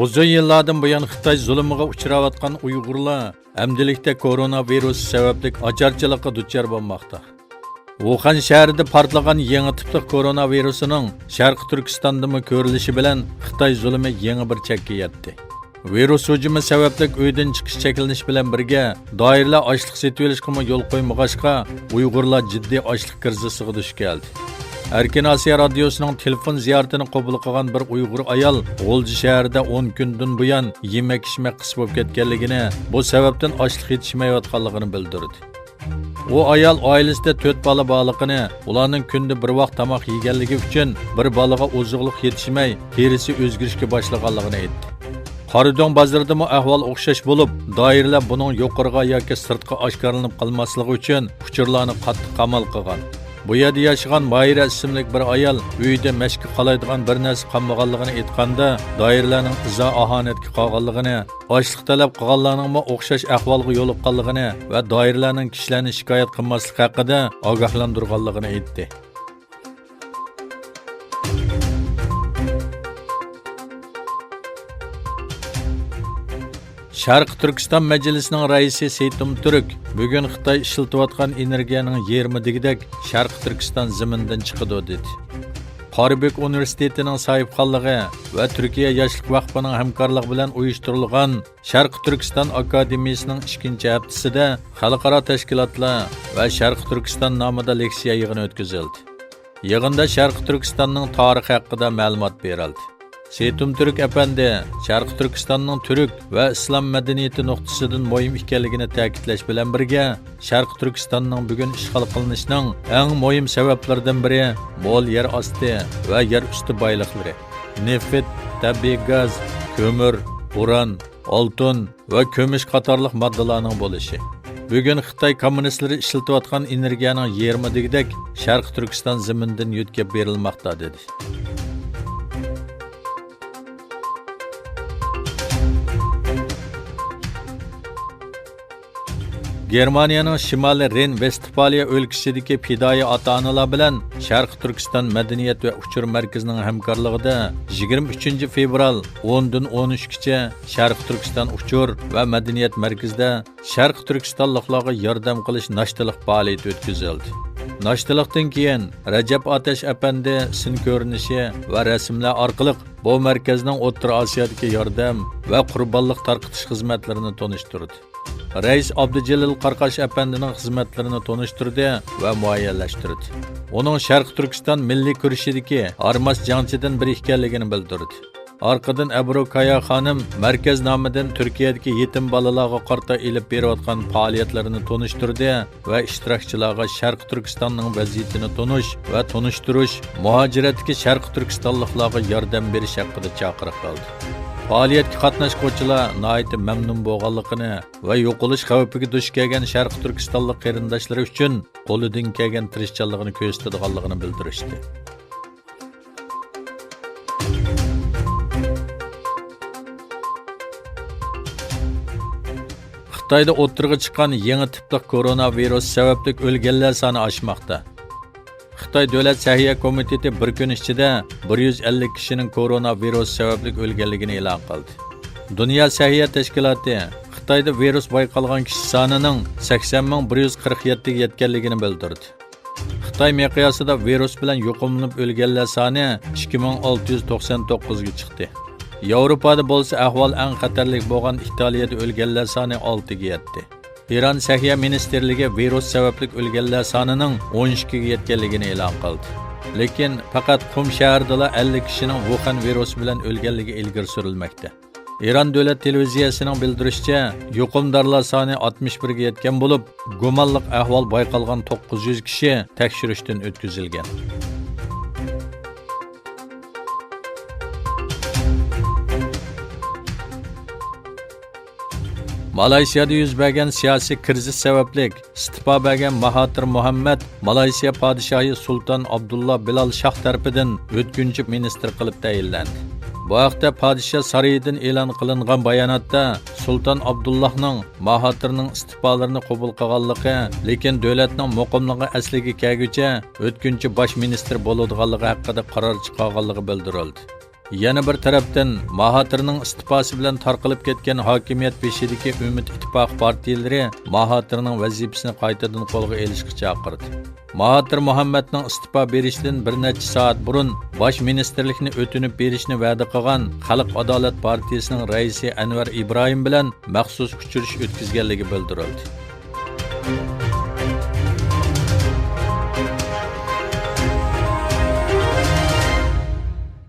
Uzun yillardan buyon Xitoy zulmiga uchrayotgan Uyg'urlar amdilikda koronavirus sababli ocharchilikqa duchor bo'lmoqda. Wuhan shahrida portlagan yangi tipli koronavirusining Sharq Turkistondami ko'rilishi bilan Xitoy zulmi yangi bir chekka yetdi. Virus hujumi sababli uydan chiqish cheklanish bilan birga doiralar ochliq setib olishga yo'l qo'ymag'achqa Uyg'urlar jiddiy ochliq krizisiga duch keldi. Erkin Asiya radiosining telefon ziyoratini qabul qilgan bir Uyg'ur ayol G'o'lji shahrida 10 kundan buyon yemak-ichmak qisib bo'lib ketganligini, bu sababdan ochliq yetishmayotganligini bildirdi. U ayol oilasida 4 bola borligini, ularning kunda bir vaqt tomoq yeganligi uchun bir bolaga oziqlik yetishmay, terisi o'zgarishga boshlaganligini aytdi. Qoridon bozoridami ahvol o'xshash bo'lib, doiralar buning yuqoriga yoki sirtqa oshkorlanib qolmasligi uchun uchurlarni qattiq qamal qilgan. Bu yerda yashagan Mayra ismli bir ayol uyda mashq qiladigan bir narsa qolmaganligini aytganda, doiralarning izo ahonatga qolganligini, ochliq talab qilganlarning o'xshash ahvolga yo'liqqanligini va doiralarning kishilarni shikoyat qilmaslik haqida ogohlantirganligini aytdi. Sharq Turkiston Majlisining raisi Seytum Turk bugun Xitoy ishlatayotgan energiyaning 20-digidek Sharq Turkiston zamindan chiqadi dedi. Qorabek universitetining sohibxonligi va Turkiya yoshlik vaqfining hamkorligi bilan uyushtirilgan Sharq Turkiston akademiyasining 2-haftasida xalqaro tashkilotlar va Sharq Turkiston nomida leksiya yig'ini o'tkazildi. Yig'inda Sharq Turkistonning tarixi haqida ma'lumot berildi. Seytum Turk efendi, Sharq Turkistonning turk va islom madaniyati nuqtasidan muhim ekanligini ta'kidlash bilan birga, Sharq Turkistonning bugun ishg'ol qilinishining eng muhim sabablaridan biri mo'l yer osti va yer usti boyliklari, neft, tabiiy gaz, ko'mir, uran, oltin va kumush qatorliq moddalarning bo'lishi. Bugun Xitoy kommunistlari ishlatayotgan energiyaning 20-digidek Sharq Turkiston zamindan yetkazib berilmoqda dedi. Germaniyaning Shimoliy Ren-Vestfaliya o'lkasidagi fidoyi ota-onalar bilan Sharq Turkiston madaniyat va uchur markazining hamkorligida 23 fevral 10 dan 13 gacha Sharq Turkiston uchur va madaniyat markazida Sharq Turkistonliklarga yordam qilish nashtilik faoliyati o'tkazildi. Nashtilikdan keyin Rajab Atash apandi sin ko'rinishi va rasmlar orqali bu markazning O'rta Osiyodagi yordam va qurbonlik tarqatish xizmatlarini tanishtirdi. Rais Abdujalil Qarqash apandining xizmatlarini tanishtirdi va muayyanlashtirdi. Uning Sharq Turkiston milliy kurashidagi armas jangchidan biri ekanligini bildirdi. Orqadan Abru Kaya xonim markaz nomidan Turkiyadagi yetim bolalarga qarta elib berayotgan faoliyatlarini tanishtirdi va ishtirokchilarga Sharq Turkistonning vaziyatini tonish va tanishtirish, muhojiratdagi Sharq Turkistonliklarga yordam berish haqida chaqiriq qildi. Faoliyatga qatnashuvchilar nihoyat mamnun bo'lganligini va yo'qolish xavfiga duch kelgan Sharq Turkistonlik qarindoshlari uchun qo'lidan kelgan tirishchanligini ko'rsatadiganligini bildirishdi. Xitoyda o'tirg'i chiqqan yangi tipli koronavirus sababli o'lganlar soni oshmoqda. Xitoy Davlat Səhiyyə Komiteti bir kun ichida 150 kishining koronavirus sababli o'lganligini e'lon qildi. Dunyo Səhiyyə Tashkiloti Xitoyda virus bayqalgan kishi sonining 80.147 ga yetganligini bildirdi. Xitoy miqyosida virus bilan yo'qolib o'lganlar soni 2699 ga chiqdi. Yevropada bo'lsa ahvol eng xatarlik bo'lgan Italiyada o'lganlar soni 6 ga yetdi. İran Səhiyyə Ministerligi virus sababli o'lganlar sonining 12 ga yetganligini e'lon qildi. Lekin faqat Qum shahrida 50 kishining Wuhan virusi bilan o'lganligi ilgari surilmoqda. İran davlat televiziyasining bildirishicha, yuqumdorlar soni 61 ga yetgan bo'lib, gumonliq ahvol bayqalgan 900 kishi tekshirishdan o'tkazilgan. Malaysiyada yuz bergan siyosiy krizis sababli istifa bergan Mahathir Muhammad Malaysiya podshohi Sultan Abdullah Bilal Shah tarafidan o'tkinchi ministr qilib tayinlandi. Bu haqda podshoh saroyidan e'lon qilingan bayonotda Sultan Abdullahning Mahathirning istifolarini qabul qilganligi, lekin davlatning muqimligi asliga kelguncha o'tkinchi bosh ministr bo'ladiganligi haqida qaror chiqarganligi bildirildi. Yana bir tarafdan Mahatirning istifosi bilan tarqalib ketgan hokimiyat beshidagi Umid ittifoq partiyalari Mahatirning vazifasini qaytadan qo'lga olishga chaqirdi. Mahatir Muhammadning istifa berishidan bir necha soat burun bosh ministerlikni o'tinib berishni va'da qilgan Xalq adolat partiyasining raisi Anvar Ibrohim bilan maxsus uchrashuv o'tkazganligi bildirildi.